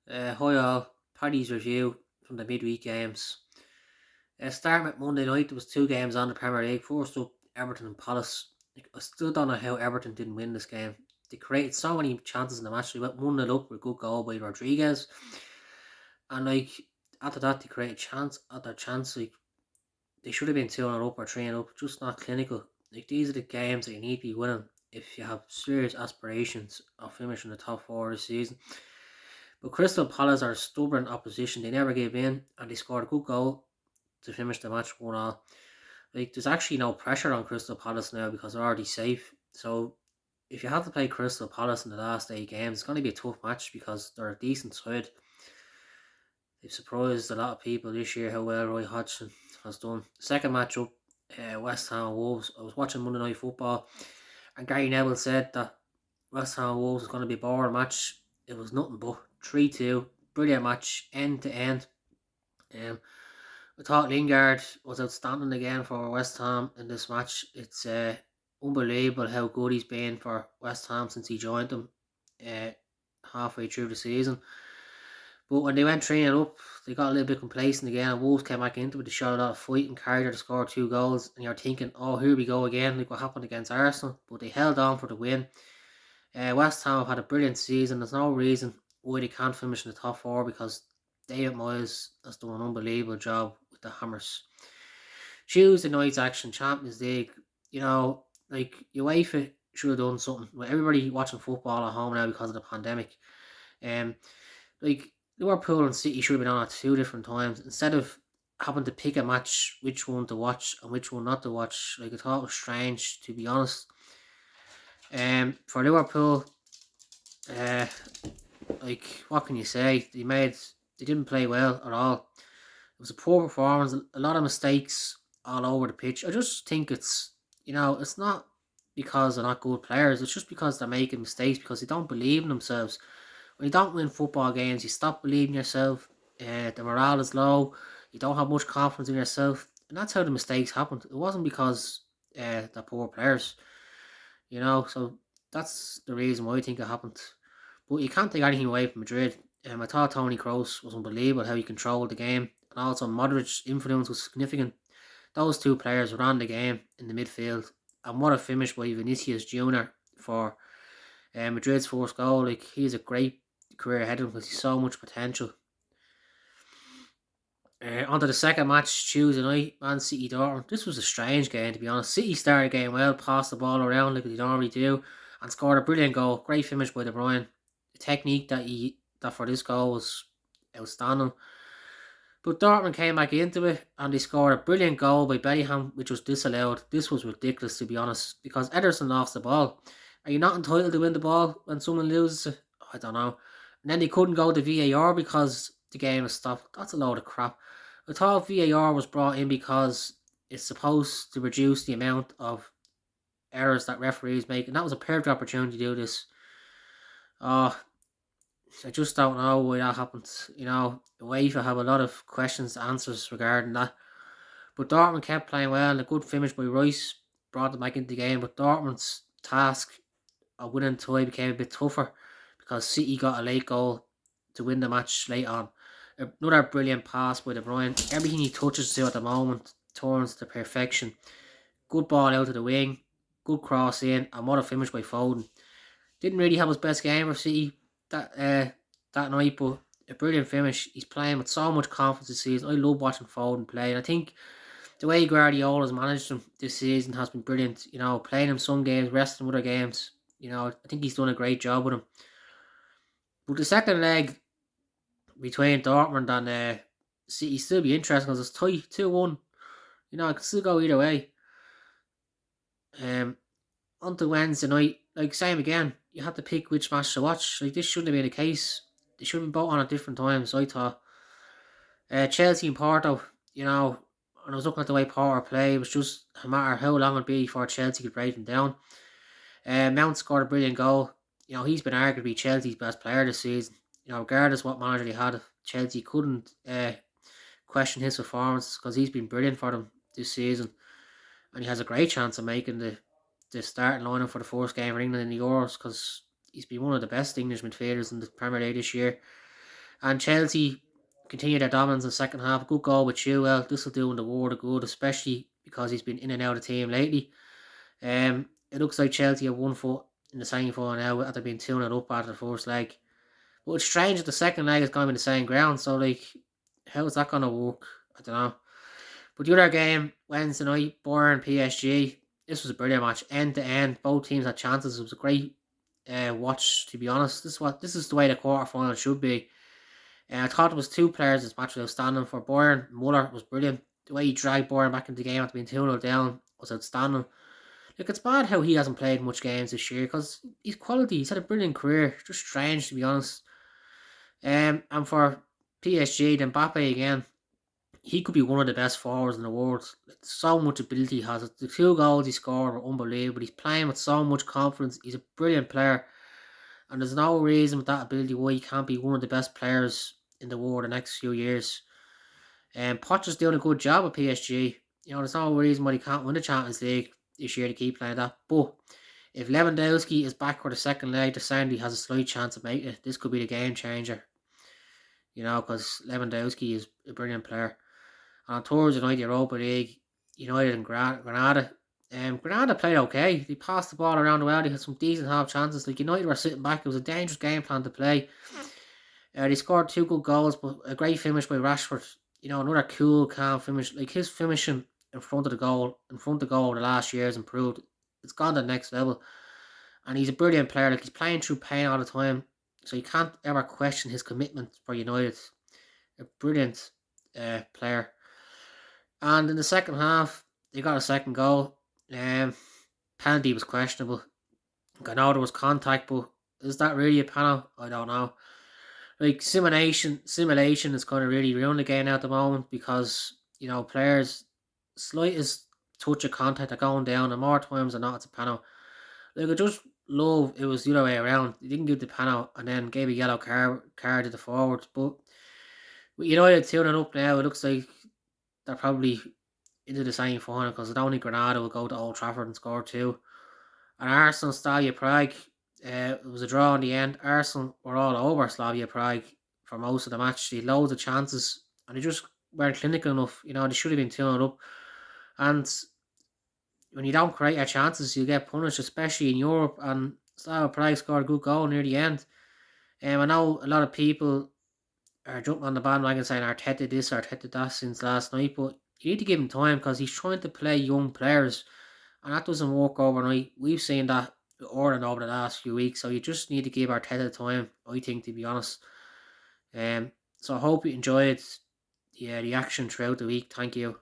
Hi all, Paddy's review from the midweek games. Starting with Monday night, there was two games on the Premier League. First up, Everton and Palace. I still don't know how Everton didn't win this game. They created so many chances in the match. They went 1-0 up with a good goal by Rodriguez. And after that they created chance after chance. They should have been 2-0 up or 3-0 up, just not clinical. These are the games that you need to be winning if you have serious aspirations of finishing the top four this season. But Crystal Palace are a stubborn opposition. They never gave in and they scored a good goal to finish the match 1-all. There's actually no pressure on Crystal Palace now because they're already safe. So if you have to play Crystal Palace in the last 8 games, it's going to be a tough match because they're a decent side. They've surprised a lot of people this year how well Roy Hodgson has done. Second match up, West Ham and Wolves. I was watching Monday Night Football and Gary Neville said that West Ham and Wolves was going to be a boring match. It was nothing but 3-2. Brilliant match, end to end. Um, I thought Lingard was outstanding again for West Ham in this match. It's unbelievable how good he's been for West Ham since he joined them uh, halfway through the season. But when they went 3 up, they got a little bit complacent again, and Wolves came back into it. They showed a lot of fight and carried to score 2 goals. And you're thinking, oh, here we go again, like what happened against Arsenal. But they held on for the win. West Ham have had a brilliant season. There's no reason why they can't finish in the top four because David Moyes has done an unbelievable job with the Hammers. Tuesday night's action, Champions League. UEFA should have done something. With everybody watching football at home now because of the pandemic. Um, like Liverpool and City should have been on at two different times instead of having to pick a match, which one to watch and which one not to watch. I thought it was strange, to be honest. For Liverpool, uh, what can you say? They didn't play well at all. It was a poor performance, a lot of mistakes all over the pitch. I just think it's not because they're not good players. It's just because they're making mistakes because they don't believe in themselves. When you don't win football games, you stop believing in yourself. The morale is low. You don't have much confidence in yourself, and that's how the mistakes happened. It wasn't because they're poor players, So that's the reason why I think it happened. But you can't take anything away from Madrid. I thought Toni Kroos was unbelievable how he controlled the game, and also Modric's influence was significant. Those two players ran the game in the midfield, and what a finish by Vinicius Junior for Madrid's first goal. He's a great career ahead of him because he's so much potential. On to the second match Tuesday night, Man City Dortmund. This was a strange game, to be honest. City started the game well, passed the ball around like they normally do, and scored a brilliant goal. Great finish by De Bruyne. The technique that for this goal was outstanding. But Dortmund came back into it and they scored a brilliant goal by Bellingham, which was disallowed. This was ridiculous, to be honest, because Ederson lost the ball. Are you not entitled to win the ball when someone loses it? I don't know. And then they couldn't go to VAR because the game was stopped. That's a load of crap. I thought VAR was brought in because it's supposed to reduce the amount of errors that referees make, and that was a perfect opportunity to do this. Uh, I just don't know why that happened. UEFA have a lot of questions, answers regarding that. But Dortmund kept playing well, and a good finish by Rice brought them back into the game. But Dortmund's task of winning tie became a bit tougher because City got a late goal to win the match late on. Another brilliant pass by De Bruyne. Everything he touches to at the moment turns to perfection. Good ball out of the wing, good cross in, and what a finish by Foden. Didn't really have his best game for City that night, but a brilliant finish. He's playing with so much confidence this season. I love watching Foden play, and I think the way Guardiola's managed him this season has been brilliant. Playing him some games, resting other games. I think he's done a great job with him. But the second leg between Dortmund and City still be interesting because it's tight 2-1. It can still go either way. On to Wednesday night, same again. You have to pick which match to watch. This shouldn't have been the case. They should have been both on at different times. I thought. Chelsea and Porto. And I was looking at the way Porto play. It was just a matter how long it'd be before Chelsea could break them down. Mount scored a brilliant goal. He's been arguably Chelsea's best player this season. Regardless what manager they had, Chelsea couldn't question his performance because he's been brilliant for them this season, and he has a great chance of making the starting lineup for the first game for England in the Euros because he's been one of the best English midfielders in the Premier League this year. And Chelsea continue their dominance in the second half. Good goal with Chilwell. This will do in the world of good, especially because he's been in and out of the team lately. It looks like Chelsea have 1 foot in the semi-final now after being 2-0 up after the first leg. But it's strange that the second leg is going to be the same ground. So, like, how is that going to work? I don't know. But the other game, Wednesday night, Bayern PSG. This was a brilliant match, end to end. Both teams had chances. It was a great watch, to be honest. This is the way the quarterfinal should be. I thought there was two players this match was outstanding for Bayern. Muller was brilliant. The way he dragged Bayern back into the game after being 2-0 down was outstanding. Look, it's bad how he hasn't played much games this year because he's quality. He's had a brilliant career. Just strange, to be honest. And for PSG, then Mbappe again, he could be one of the best forwards in the world. So much ability he has. The 2 goals he scored are unbelievable. He's playing with so much confidence. He's a brilliant player. And there's no reason with that ability why he can't be one of the best players in the world the next few years. And Potter's doing a good job at PSG. There's no reason why he can't win the Champions League this year to keep playing that. But if Lewandowski is back for the second leg, the Sandy has a slight chance of making it. This could be the game changer. Because Lewandowski is a brilliant player. And on Thursday night, Europa League, United and Granada. Granada played okay. They passed the ball around well. They had some decent half chances. Like United were sitting back. It was a dangerous game plan to play. They scored 2 good goals, but a great finish by Rashford. Another cool, calm finish. Like his finishing in front of goal the last year has improved. It's gone to the next level. And he's a brilliant player. Like he's playing through pain all the time. So you can't ever question his commitment for United. A brilliant player. And in the second half, they got a second goal. Penalty was questionable. I know there was contact, but is that really a penalty? I don't know. Like simulation is kind of really ruining the game at the moment because players slightest touch of contact are going down, and more times than not it's a penalty. Like I just love it was the other way around. They didn't give the penalty and then gave a yellow card to the forwards. But with United 2-0 up now, it looks like they're probably into the same final because I don't think Granada will go to Old Trafford and score two. And Arsenal, Slavia Prague, it was a draw in the end. Arsenal were all over Slavia Prague for most of the match. They had loads of chances and they just weren't clinical enough. They should have been 2 up. And when you don't create your chances, you get punished, especially in Europe. And Slavia Prague scored a good goal near the end. I know a lot of people are jumping on the bandwagon saying Arteta this, Arteta that since last night, but you need to give him time because he's trying to play young players and that doesn't work overnight. We've seen that over and over the last few weeks, so you just need to give Arteta time, I think, to be honest. So I hope you enjoyed the action throughout the week. Thank you.